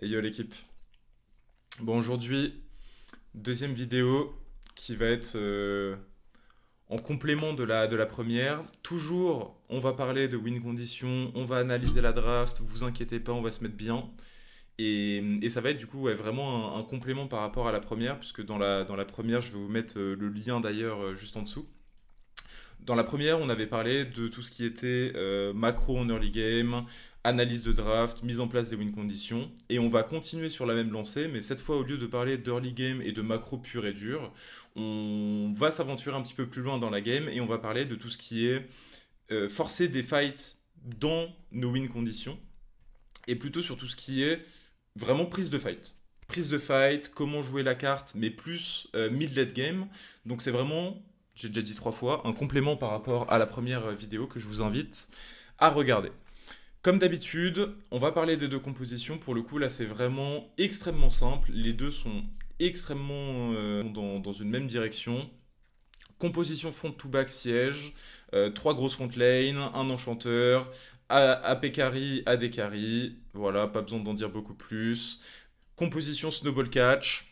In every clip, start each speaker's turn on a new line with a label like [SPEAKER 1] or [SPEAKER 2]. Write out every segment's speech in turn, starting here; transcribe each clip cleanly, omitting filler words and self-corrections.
[SPEAKER 1] Et yo l'équipe. Bon, aujourd'hui, deuxième vidéo qui va être en complément de la première. Toujours, on va parler de win condition, on va analyser la draft, vous inquiétez pas, on va se mettre bien. Et ça va être du coup ouais, vraiment un complément par rapport à la première, puisque dans la première, je vais vous mettre le lien d'ailleurs juste en dessous. Dans la première, on avait parlé de tout ce qui était macro en early game, analyse de draft, mise en place des win conditions. Et on va continuer sur la même lancée, mais cette fois, au lieu de parler d'early game et de macro pur et dur, on va s'aventurer un petit peu plus loin dans la game et on va parler de tout ce qui est forcer des fights dans nos win conditions et plutôt sur tout ce qui est vraiment prise de fight. Prise de fight, comment jouer la carte, mais plus mid-late game. Donc c'est vraiment, j'ai déjà dit 3 fois, un complément par rapport à la première vidéo que je vous invite à regarder. Comme d'habitude, on va parler des deux compositions. Pour le coup, là, c'est vraiment extrêmement simple. Les deux sont extrêmement dans une même direction. Composition front to back siège, trois grosses front lane, un enchanteur, AP carry, AD carry. Voilà, pas besoin d'en dire beaucoup plus. Composition snowball catch.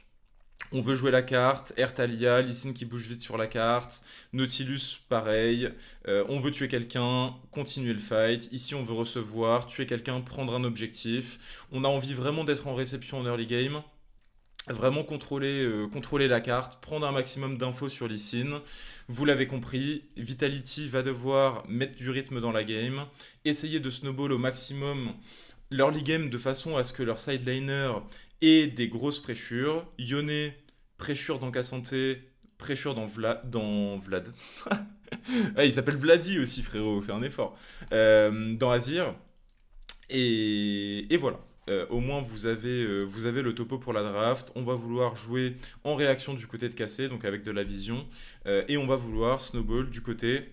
[SPEAKER 1] On veut jouer la carte, Ertalia, Lee Sin qui bouge vite sur la carte, Nautilus pareil, on veut tuer quelqu'un, continuer le fight, ici on veut recevoir, tuer quelqu'un, prendre un objectif, on a envie vraiment d'être en réception en early game, vraiment contrôler la carte, prendre un maximum d'infos sur Lee Sin. Vous l'avez compris, Vitality va devoir mettre du rythme dans la game, essayer de snowball au maximum l'early game de façon à ce que leur sideliner ait des grosses pressures. Yone, pressure dans Cassante, pressure dans Vlad. Ah, il s'appelle Vladi aussi, frérot, fais un effort. Dans Azir. Et voilà. Au moins, vous avez le topo pour la draft. On va vouloir jouer en réaction du côté de Cassé, donc avec de la vision. Et on va vouloir snowball du côté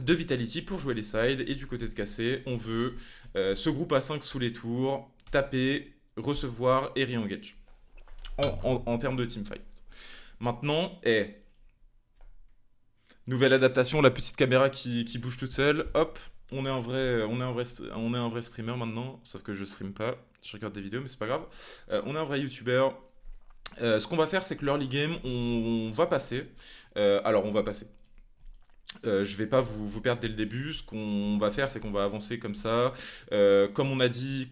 [SPEAKER 1] de Vitality pour jouer les sides. Et du côté de Cassé, on veut ce groupe à 5 sous les tours, taper, recevoir et re-engage. En termes de teamfight. Maintenant, nouvelle adaptation, la petite caméra qui bouge toute seule. Hop, on est un vrai streamer maintenant, sauf que je stream pas. Je regarde des vidéos, mais c'est pas grave. On est un vrai YouTuber. Ce qu'on va faire, c'est que l'early game, on va passer. Alors, on va passer. Je vais pas vous perdre dès le début. Ce qu'on va faire, c'est qu'on va avancer comme ça. Comme on a dit,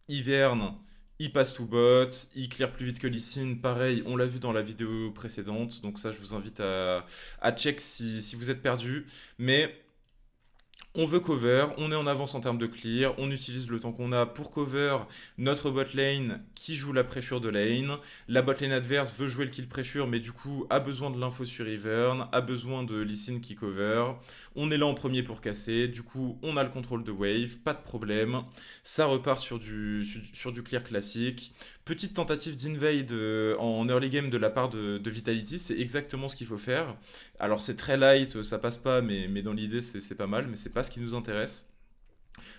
[SPEAKER 1] Hiverne, il passe tout bot, il clear plus vite que Lee Sin. Pareil, on l'a vu dans la vidéo précédente. Donc ça, je vous invite à check si vous êtes perdu. Mais on veut cover, on est en avance en termes de clear, on utilise le temps qu'on a pour cover notre bot lane qui joue la pressure de lane. La bot lane adverse veut jouer le kill pressure, mais du coup a besoin de l'info sur Ivern, a besoin de Lee Sin qui cover. On est là en premier pour casser, du coup on a le contrôle de wave, pas de problème. Ça repart sur du clear classique. Petite tentative d'invade en early game de la part de Vitality, c'est exactement ce qu'il faut faire. Alors c'est très light, ça passe pas, mais dans l'idée c'est pas mal, mais c'est pas ce qui nous intéresse.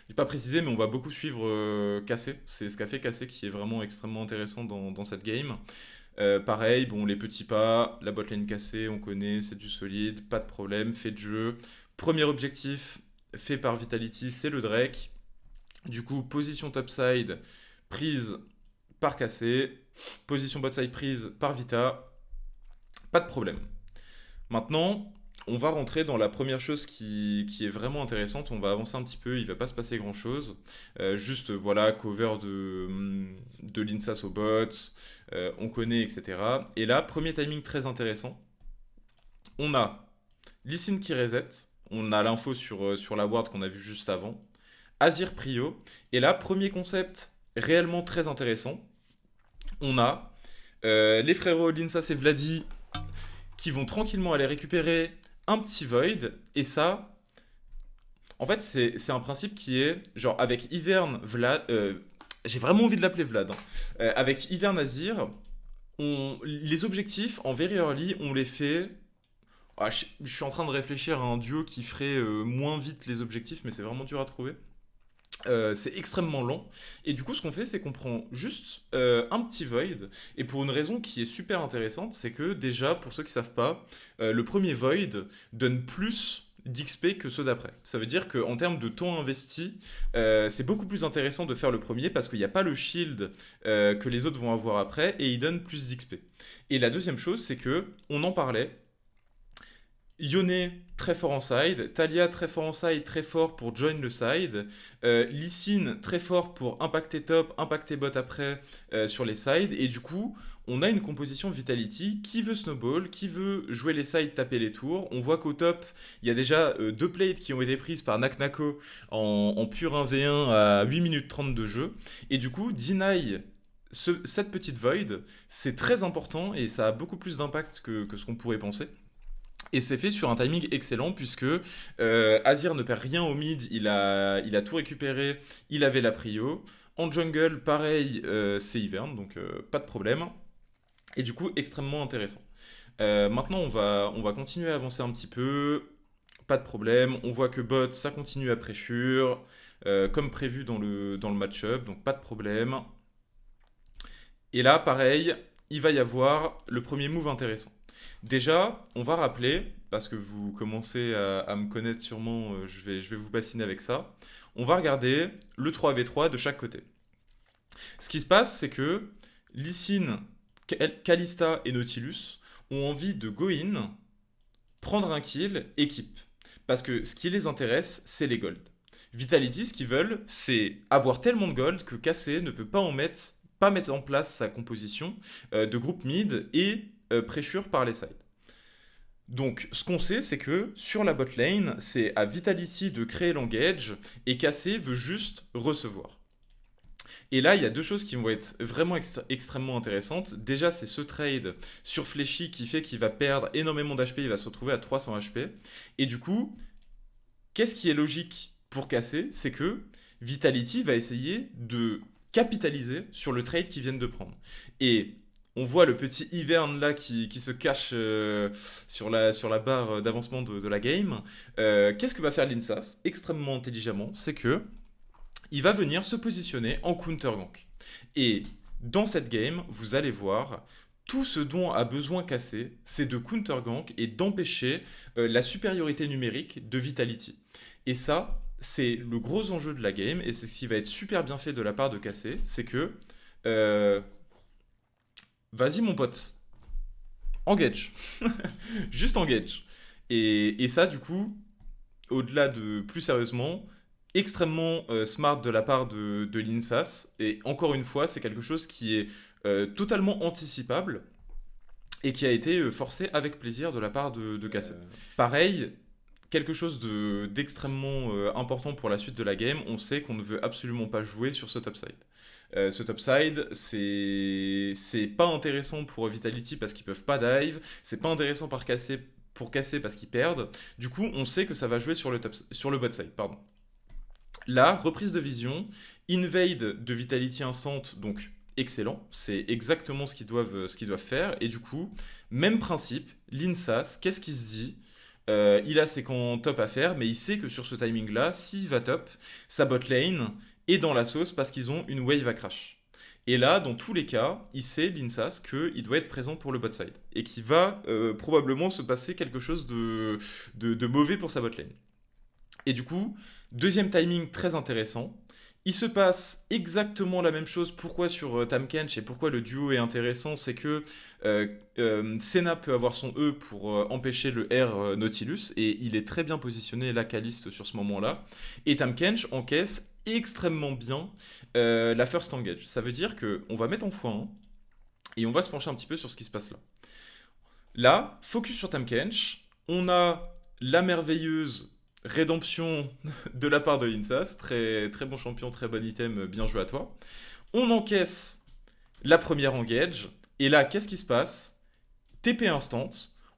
[SPEAKER 1] J'ai pas précisé, mais on va beaucoup suivre Cassé. C'est ce qu'a fait Cassé qui est vraiment extrêmement intéressant dans cette game. Pareil, bon, les petits pas, la botlane Cassé, on connaît, c'est du solide, pas de problème, fait de jeu. Premier objectif fait par Vitality, c'est le Drake. Du coup, position topside prise par Cassé, position botside prise par Vita, pas de problème. Maintenant, on va rentrer dans la première chose qui est vraiment intéressante. On va avancer un petit peu, il va pas se passer grand-chose. Juste, voilà, cover de l'Insas au bot, on connaît, etc. Et là, premier timing très intéressant. On a Lee Sin qui reset. On a l'info sur la ward qu'on a vu juste avant. Azir Prio. Et là, premier concept réellement très intéressant. On a les frérots Linsas et Vladi qui vont tranquillement aller récupérer un petit void. Et ça, en fait, c'est un principe qui est genre avec Ivern, Vlad. J'ai vraiment envie de l'appeler Vlad, hein. Avec Ivern Azir, les objectifs en very early, on les fait. Ah, je suis en train de réfléchir à un duo qui ferait moins vite les objectifs, mais c'est vraiment dur à trouver. C'est extrêmement lent. Et du coup, ce qu'on fait, c'est qu'on prend juste un petit void. Et pour une raison qui est super intéressante, c'est que déjà, pour ceux qui savent pas, le premier void donne plus d'XP que ceux d'après. Ça veut dire qu'en termes de temps investi, c'est beaucoup plus intéressant de faire le premier parce qu'il n'y a pas le shield que les autres vont avoir après et il donne plus d'XP. Et la deuxième chose, c'est que, on en parlait, Yone très fort en side, Talia très fort en side, très fort pour join le side, Lee Sin très fort pour impacter top, impacter bot après sur les sides, et du coup on a une composition Vitality qui veut snowball, qui veut jouer les sides, taper les tours. On voit qu'au top il y a déjà deux plates qui ont été prises par Naknako en pur 1v1 à 8 minutes 30 de jeu, et du coup deny cette petite void, c'est très important et ça a beaucoup plus d'impact que ce qu'on pourrait penser. Et c'est fait sur un timing excellent puisque Azir ne perd rien au mid, il a tout récupéré, il avait la prio. En jungle, pareil, c'est Ivern, donc pas de problème. Et du coup, extrêmement intéressant. Maintenant, on va continuer à avancer un petit peu. Pas de problème. On voit que bot, ça continue à pressure, comme prévu dans le match-up, donc pas de problème. Et là, pareil, il va y avoir le premier move intéressant. Déjà, on va rappeler, parce que vous commencez à me connaître sûrement, je vais vous bassiner avec ça. On va regarder le 3v3 de chaque côté. Ce qui se passe, c'est que Lee Sin, Kalista et Nautilus ont envie de go in, prendre un kill, équipe. Parce que ce qui les intéresse, c'est les golds. Vitality, ce qu'ils veulent, c'est avoir tellement de gold que KC ne peut pas mettre en place sa composition de groupe mid et pressure par les sides. Donc, ce qu'on sait, c'est que sur la bot lane, c'est à Vitality de créer l'engage et KC veut juste recevoir. Et là, il y a deux choses qui vont être vraiment extrêmement intéressantes. Déjà, c'est ce trade sur Fléchy qui fait qu'il va perdre énormément d'HP, il va se retrouver à 300 HP. Et du coup, qu'est-ce qui est logique pour casser? C'est que Vitality va essayer de capitaliser sur le trade qu'ils viennent de prendre. Et on voit le petit Ivern là qui se cache sur la barre d'avancement de la game. Qu'est-ce que va faire l'Insas? Extrêmement intelligemment, c'est que il va venir se positionner en counter gank. Et dans cette game, vous allez voir, tout ce dont a besoin Cassé, c'est de counter gank et d'empêcher la supériorité numérique de Vitality. Et ça, c'est le gros enjeu de la game, et c'est ce qui va être super bien fait de la part de Cassé, c'est que euh, vas-y mon pote, engage. Juste engage. Et ça, du coup, au-delà de plus sérieusement, extrêmement smart de la part de l'INSAS. Et encore une fois, c'est quelque chose qui est totalement anticipable et qui a été forcé avec plaisir de la part de Cassé. Pareil, quelque chose d'extrêmement important pour la suite de la game, on sait qu'on ne veut absolument pas jouer sur ce topside. Ce topside, c'est pas intéressant pour Vitality parce qu'ils peuvent pas dive, c'est pas intéressant pour casser parce qu'ils perdent. Du coup, on sait que ça va jouer sur le bot side, pardon. Là, reprise de vision, invade de Vitality Instant, donc excellent, c'est exactement ce qu'ils doivent faire. Et du coup, même principe, l'Insas, qu'est-ce qu'il se dit? Il a ses camps top à faire, mais il sait que sur ce timing-là, s'il va top, sa bot lane est dans la sauce parce qu'ils ont une wave à crash. Et là, dans tous les cas, il sait, l'Insas, qu'il doit être présent pour le bot side. Et qu'il va probablement se passer quelque chose de mauvais pour sa bot lane. Et du coup, deuxième timing très intéressant. Il se passe exactement la même chose. Pourquoi sur Tahm Kench et pourquoi le duo est intéressant, c'est que Senna peut avoir son E pour empêcher le R Nautilus et il est très bien positionné la Caliste sur ce moment-là. Et Tahm Kench encaisse extrêmement bien la first engage. Ça veut dire qu'on va mettre en x1 et on va se pencher un petit peu sur ce qui se passe là. Là, focus sur Tahm Kench. On a la merveilleuse rédemption de la part de l'Insas. Très, très bon champion, très bon item, bien joué à toi. On encaisse la première engage. Et là, qu'est-ce qui se passe? TP instant.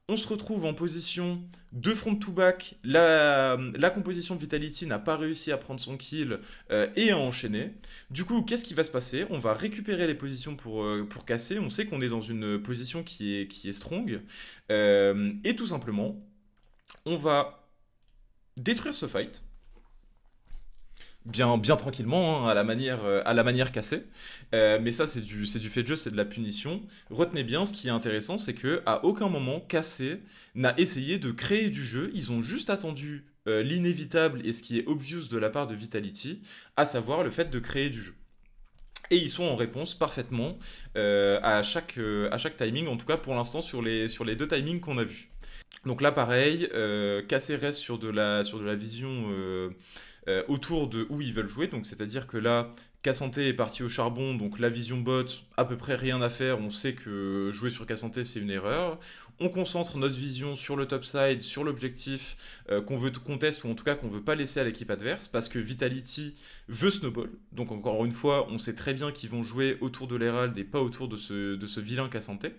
[SPEAKER 1] On se retrouve en position de front to back. La composition de Vitality n'a pas réussi à prendre son kill et à enchaîner. Du coup, qu'est-ce qui va se passer? On va récupérer les positions pour casser. On sait qu'on est dans une position qui est strong. Et tout simplement, on va détruire ce fight. bien tranquillement, hein, à la manière cassée. Mais ça, c'est du fait de jeu, c'est de la punition. Retenez bien, ce qui est intéressant, c'est que à aucun moment, Cassé n'a essayé de créer du jeu. Ils ont juste attendu l'inévitable et ce qui est obvious de la part de Vitality, à savoir le fait de créer du jeu. Et ils sont en réponse parfaitement à chaque timing, en tout cas pour l'instant sur les deux timings qu'on a vus. Donc là, pareil, Cassé reste sur de la vision autour de où ils veulent jouer. Donc c'est-à-dire que là, Cassanté est parti au charbon, donc la vision bot, à peu près rien à faire. On sait que jouer sur Cassanté, c'est une erreur. On concentre notre vision sur le topside, sur l'objectif qu'on veut conteste, ou en tout cas qu'on veut pas laisser à l'équipe adverse, parce que Vitality veut snowball. Donc encore une fois, on sait très bien qu'ils vont jouer autour de l'Herald et pas autour de ce vilain Cassanté.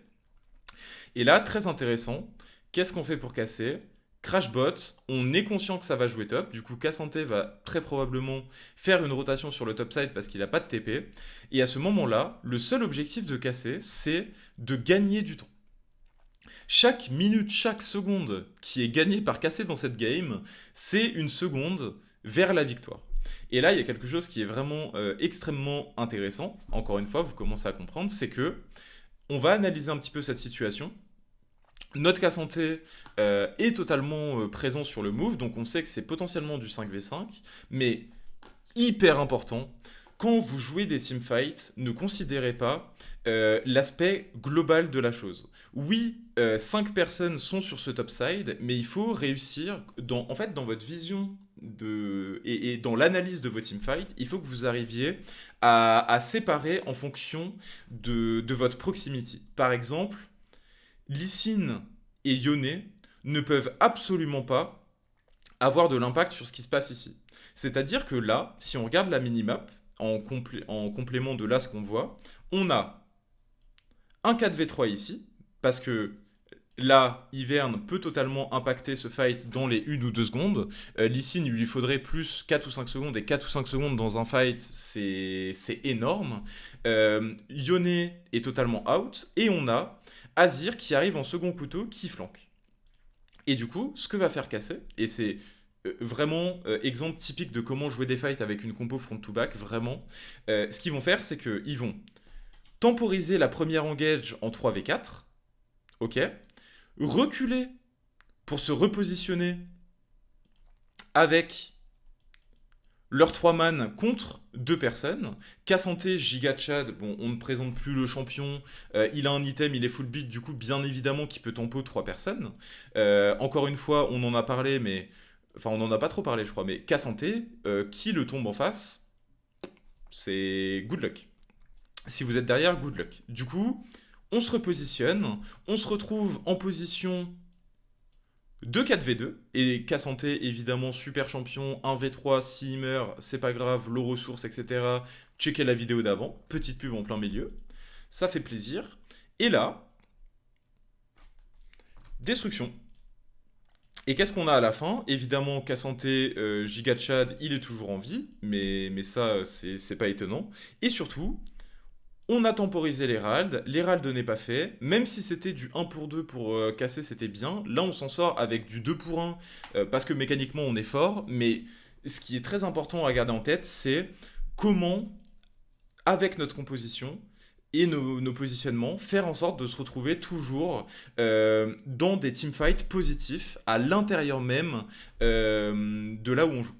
[SPEAKER 1] Et là, très intéressant, qu'est-ce qu'on fait pour casser? Crashbot, on est conscient que ça va jouer top, du coup Cassanté va très probablement faire une rotation sur le top side parce qu'il n'a pas de TP, et à ce moment-là, le seul objectif de casser, c'est de gagner du temps. Chaque minute, chaque seconde qui est gagnée par casser dans cette game, c'est une seconde vers la victoire. Et là, il y a quelque chose qui est vraiment extrêmement intéressant, encore une fois, vous commencez à comprendre, c'est que on va analyser un petit peu cette situation. Notre cas santé est totalement présent sur le move, donc on sait que c'est potentiellement du 5v5, mais hyper important, quand vous jouez des teamfights, ne considérez pas l'aspect global de la chose. Oui, 5 personnes sont sur ce topside, mais il faut réussir, en fait, dans votre vision et dans l'analyse de vos teamfights, il faut que vous arriviez à séparer en fonction de votre proximity. Par exemple, Lee Sin et Yone ne peuvent absolument pas avoir de l'impact sur ce qui se passe ici. C'est-à-dire que là, si on regarde la minimap, en complément de là ce qu'on voit, on a un 4v3 ici, parce que là, Ivern peut totalement impacter ce fight dans les 1 ou 2 secondes. Lee Sin, il lui faudrait plus 4 ou 5 secondes, et 4 ou 5 secondes dans un fight, c'est énorme. Yone est totalement out, et on a Azir qui arrive en second couteau, qui flanque. Et du coup, ce que va faire casser, et c'est vraiment exemple typique de comment jouer des fights avec une compo front-to-back, vraiment, ce qu'ils vont faire, c'est qu'ils vont temporiser la première engage en 3v4, ok, reculer pour se repositionner avec leurs 3 man contre 2 personnes. Cassanté, Giga Chad, bon, on ne présente plus le champion, il a un item, il est full beat, du coup, bien évidemment qu'il peut tempo 3 personnes. Encore une fois, on en a parlé, mais. Enfin, on n'en a pas trop parlé, je crois, mais Cassanté, qui le tombe en face, c'est good luck. Si vous êtes derrière, good luck. Du coup, on se repositionne, on se retrouve en position de 4v2, et Cassanté, évidemment, super champion, 1v3, s'il meurt, c'est pas grave, low ressources, etc. Checkez la vidéo d'avant, petite pub en plein milieu, ça fait plaisir. Et là, destruction. Et qu'est-ce qu'on a à la fin? Évidemment, Cassanté, Giga Chad, il est toujours en vie, mais ça, c'est pas étonnant. Et surtout, on a temporisé l'Herald n'est pas fait, même si c'était du 1 pour 2 pour casser, c'était bien. Là, on s'en sort avec du 2 pour 1 parce que mécaniquement, on est fort, mais ce qui est très important à garder en tête, c'est comment, avec notre composition et nos positionnements, faire en sorte de se retrouver toujours dans des teamfights positifs à l'intérieur même de là où on joue.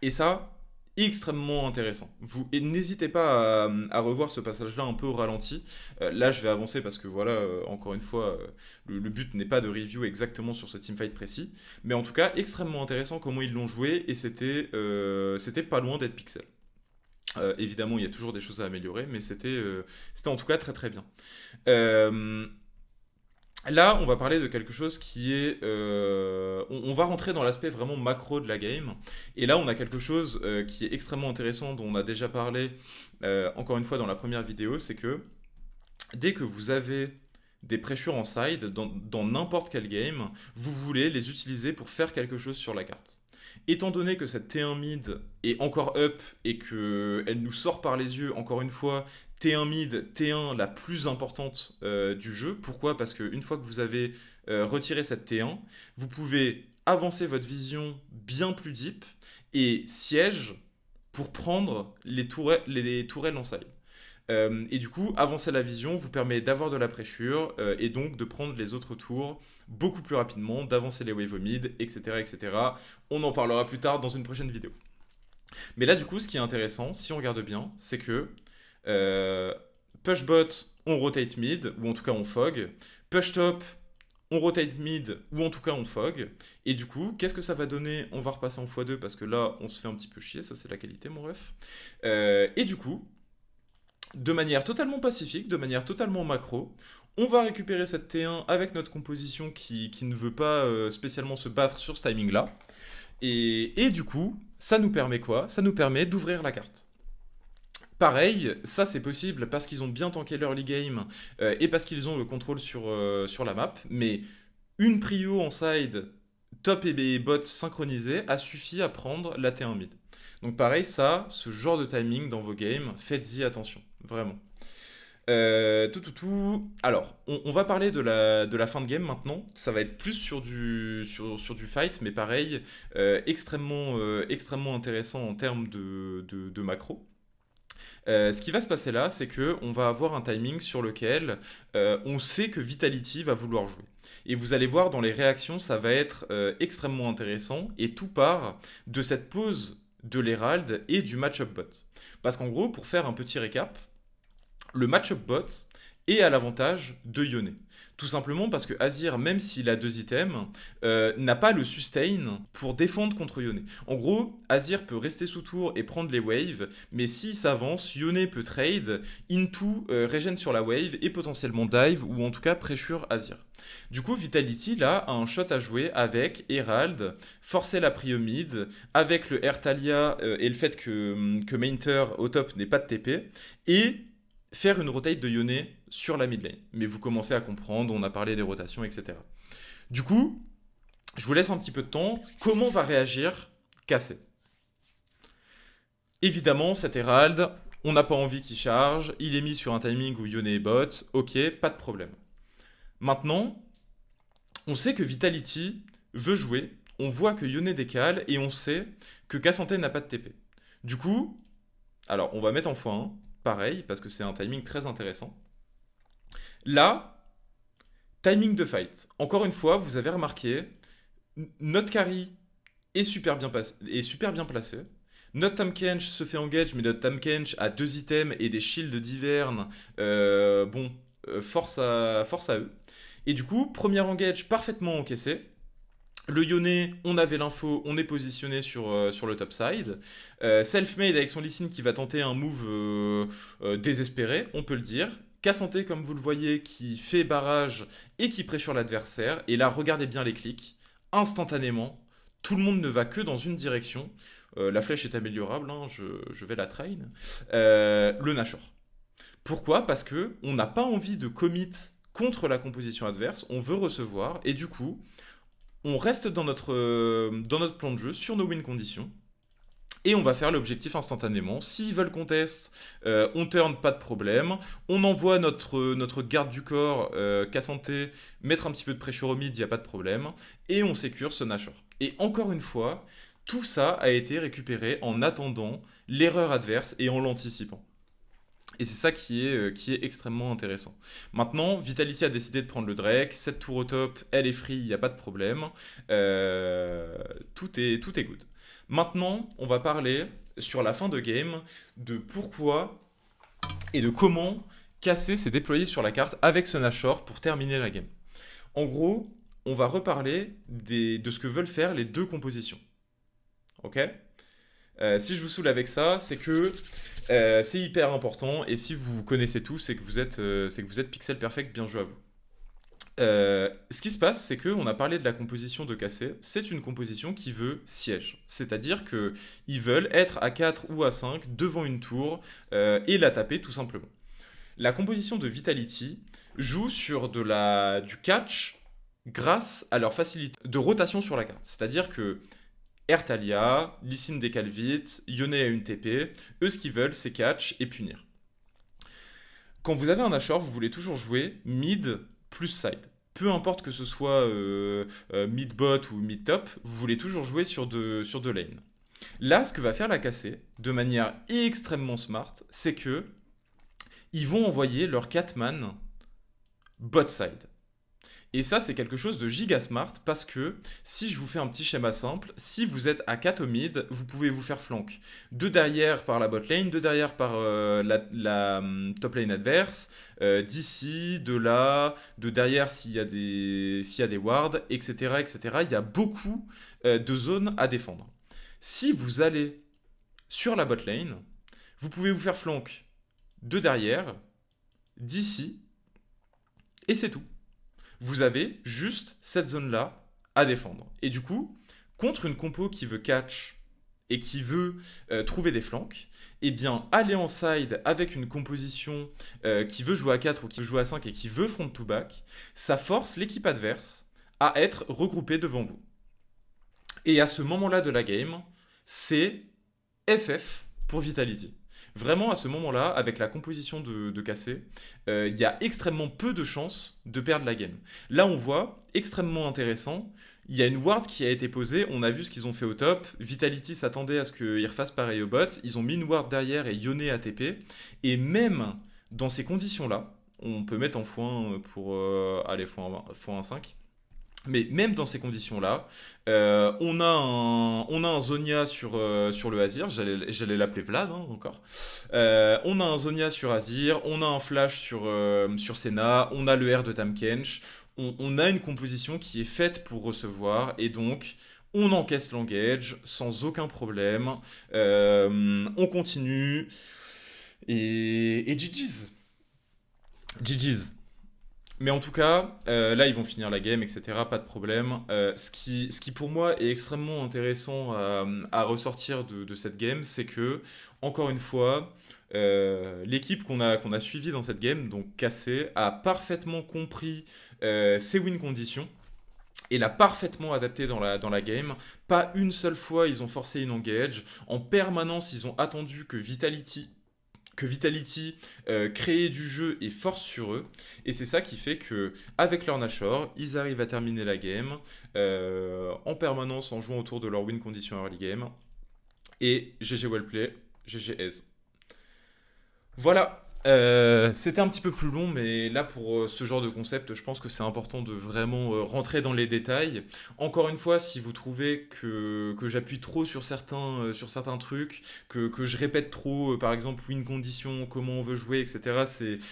[SPEAKER 1] Et ça, extrêmement intéressant. Et n'hésitez pas à revoir ce passage-là un peu au ralenti. Là, je vais avancer parce que voilà, encore une fois, le but n'est pas de review exactement sur ce teamfight précis. Mais en tout cas, extrêmement intéressant comment ils l'ont joué et c'était pas loin d'être pixel. Évidemment, il y a toujours des choses à améliorer, mais c'était en tout cas très très bien. Euh, Là, on va parler de quelque chose qui est... on va rentrer dans l'aspect vraiment macro de la game. Et là, on a quelque chose qui est extrêmement intéressant, dont on a déjà parlé, encore une fois, dans la première vidéo, c'est que dès que vous avez des pressures en side, dans n'importe quel game, vous voulez les utiliser pour faire quelque chose sur la carte. Étant donné que cette T1 mid est encore up et qu'elle nous sort par les yeux, encore une fois, T1 mid, T1 la plus importante du jeu. Pourquoi? Parce qu'une fois que vous avez retiré cette T1, vous pouvez avancer votre vision bien plus deep et siège pour prendre les tourelles en side. Et du coup, avancer la vision vous permet d'avoir de la pressure et donc de prendre les autres tours beaucoup plus rapidement, d'avancer les waves au mid, etc., etc. On en parlera plus tard dans une prochaine vidéo. Mais là, du coup, ce qui est intéressant, si on regarde bien, c'est que euh, push bot, on rotate mid, ou en tout cas on fog. Push top, on rotate mid, ou en tout cas on fog. Et du coup, qu'est-ce que ça va donner? On va repasser en x2 parce que là, on se fait un petit peu chier, ça c'est la qualité, mon ref. Et du coup, de manière totalement pacifique, de manière totalement macro, on va récupérer cette T1 avec notre composition qui ne veut pas spécialement se battre sur ce timing-là. Et du coup, ça nous permet quoi? Ça nous permet d'ouvrir la carte. Pareil, ça c'est possible parce qu'ils ont bien tanké l'early game et parce qu'ils ont le contrôle sur la map, mais une prio en side, top et bot synchronisés, a suffi à prendre la T1 mid. Donc pareil, ça, ce genre de timing dans vos games, faites-y attention, vraiment. Tout. Alors, on va parler de la fin de game maintenant. Ça va être plus sur du fight, mais pareil, extrêmement intéressant en termes de macro. Ce qui va se passer là, c'est que on va avoir un timing sur lequel on sait que Vitality va vouloir jouer. Et vous allez voir dans les réactions, ça va être extrêmement intéressant. Et tout part de cette pause de l'Herald et du match-up bot. Parce qu'en gros, pour faire un petit récap, le match-up bot est à l'avantage de Yone. Tout simplement parce que Azir, même s'il a 2 items, n'a pas le sustain pour défendre contre Yone. En gros, Azir peut rester sous tour et prendre les waves, mais s'il s'avance, Yone peut trade into regen sur la wave et potentiellement dive ou en tout cas pressure Azir. Du coup, Vitality là a un shot à jouer avec Herald, forcer la prio mid, avec le Air Thalia et le fait que Mainter au top n'ait pas de TP, et faire une rotate de Yone sur la mid lane. Mais vous commencez à comprendre, on a parlé des rotations, etc. Du coup, je vous laisse un petit peu de temps. Comment va réagir Cassé? Évidemment, cet Herald, on n'a pas envie qu'il charge, il est mis sur un timing où Yone est bot, ok, pas de problème. Maintenant, on sait que Vitality veut jouer, on voit que Yone décale, et on sait que Cassante n'a pas de TP. Du coup, alors on va mettre en x1, pareil, parce que c'est un timing très intéressant. Là, timing de fight. Encore une fois, vous avez remarqué, notre carry est super bien placé. Notre Tahm se fait engage, mais notre Tahm a 2 items et des shields d'hiverne. Force à eux. Et du coup, premier engage parfaitement encaissé. Le Yone, on avait l'info, on est positionné sur le top side. Selfmade avec son Lee Sin qui va tenter un move désespéré, on peut le dire. Cassante, comme vous le voyez, qui fait barrage et qui pressure l'adversaire. Et là, regardez bien les clics. Instantanément, tout le monde ne va que dans une direction. La flèche est améliorable, hein, je vais la train. Le Nashor. Pourquoi? Parce que on n'a pas envie de commit contre la composition adverse, on veut recevoir, et du coup, on reste dans notre plan de jeu, sur nos win conditions, et on va faire l'objectif instantanément. S'ils veulent contest, on turn, pas de problème. On envoie notre garde du corps, Cassante, mettre un petit peu de pressure au mid, il n'y a pas de problème. Et on sécure ce Nashor. Et encore une fois, tout ça a été récupéré en attendant l'erreur adverse et en l'anticipant. Et c'est ça qui est extrêmement intéressant. Maintenant, Vitality a décidé de prendre le Drake, cette tour au top, elle est free, il n'y a pas de problème. Tout est good. Maintenant, on va parler sur la fin de game de pourquoi et de comment Cassé s'est déployé sur la carte avec ce Nashor pour terminer la game. En gros, on va reparler de ce que veulent faire les 2 compositions. Ok? Si je vous saoule avec ça, c'est que c'est hyper important, et si vous connaissez tout, c'est que vous êtes pixel perfect, bien joué à vous. Ce qui se passe, c'est qu'on a parlé de la composition de Cassé. C'est une composition qui veut siège. C'est-à-dire qu'ils veulent être à 4 ou à 5 devant une tour et la taper tout simplement. La composition de Vitality joue sur du catch grâce à leur facilité de rotation sur la carte. C'est-à-dire que Air Thalia, Lee Sin décale vite, Yone a une TP, eux ce qu'ils veulent c'est catch et punir. Quand vous avez un Nashor, vous voulez toujours jouer mid plus side. Peu importe que ce soit mid bot ou mid top, vous voulez toujours jouer sur deux lanes. Là, ce que va faire la KC, de manière extrêmement smart, c'est que ils vont envoyer leur Catman bot side. Et ça, c'est quelque chose de giga smart parce que si je vous fais un petit schéma simple, si vous êtes à 4 au mid, vous pouvez vous faire flank. De derrière par la bot lane, de derrière par top lane adverse, d'ici, de là, de derrière s'il y a des wards, etc., etc. Il y a beaucoup de zones à défendre. Si vous allez sur la bot lane, vous pouvez vous faire flank de derrière, d'ici, et c'est tout. Vous avez juste cette zone-là à défendre. Et du coup, contre une compo qui veut catch et qui veut trouver des flanks, eh bien, aller en side avec une composition qui veut jouer à 4 ou qui veut jouer à 5 et qui veut front to back, ça force l'équipe adverse à être regroupée devant vous. Et à ce moment-là de la game, c'est FF pour Vitality. Vraiment, à ce moment-là, avec la composition de KC, il y a extrêmement peu de chances de perdre la game. Là, on voit, extrêmement intéressant, il y a une ward qui a été posée, on a vu ce qu'ils ont fait au top, Vitality s'attendait à ce qu'ils refassent pareil au bot, ils ont mis une ward derrière et Yone ATP, et même dans ces conditions-là, on peut mettre en x1 pour aller x1.5, mais même dans ces conditions-là, on a un Zonia sur le Azir, j'allais l'appeler Vlad encore. On a un Zonia sur Azir, on a un Flash sur Senna, on a le R de Tahm on a une composition qui est faite pour recevoir, et donc on encaisse l'engage sans aucun problème, on continue, et GG's. GG's. Mais en tout cas, là, ils vont finir la game, etc. Pas de problème. Ce qui pour moi est extrêmement intéressant à ressortir de cette game, c'est que, encore une fois, l'équipe qu'on a suivie dans cette game, donc KC, a parfaitement compris ses win conditions et l'a parfaitement adapté dans la game. Pas une seule fois, ils ont forcé une engage. En permanence, ils ont attendu que Vitality crée du jeu et force sur eux. Et c'est ça qui fait que, avec leur Nashor, ils arrivent à terminer la game en permanence en jouant autour de leur win condition early game. Et GG Wellplay, GG Aise. Voilà. C'était un petit peu plus long, mais là pour ce genre de concept, je pense que c'est important de vraiment rentrer dans les détails. Encore une fois, si vous trouvez que j'appuie trop sur certains trucs, que je répète trop, par exemple, win condition, comment on veut jouer, etc.,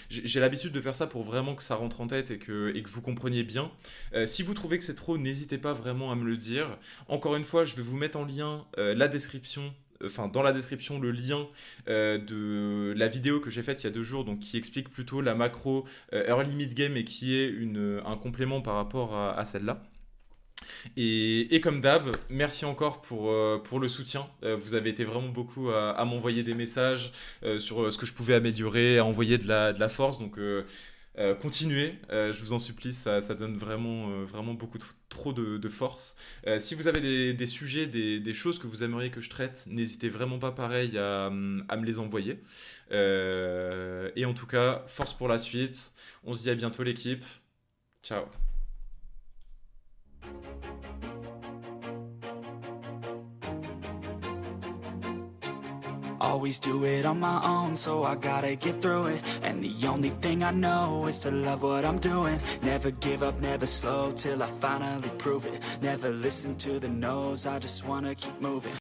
[SPEAKER 1] j'ai l'habitude de faire ça pour vraiment que ça rentre en tête et que vous compreniez bien. Si vous trouvez que c'est trop, n'hésitez pas vraiment à me le dire. Encore une fois, je vais vous mettre en lien la description. Enfin, dans la description, le lien de la vidéo que j'ai faite il y a 2 jours, donc qui explique plutôt la macro early mid game et qui est un complément par rapport à celle-là. Et comme d'hab, merci encore pour le soutien. Vous avez été vraiment beaucoup à m'envoyer des messages sur ce que je pouvais améliorer, à envoyer de la force. Donc continuez, je vous en supplie, ça donne vraiment beaucoup trop de force. Si vous avez des sujets, des choses que vous aimeriez que je traite, n'hésitez vraiment pas pareil à me les envoyer. Et en tout cas, force pour la suite. On se dit à bientôt l'équipe. Ciao.
[SPEAKER 2] Always do it on my own, so I gotta get through it. And the only thing I know is to love what I'm doing. Never give up, never slow, till I finally prove it. Never listen to the no's, I just wanna keep moving.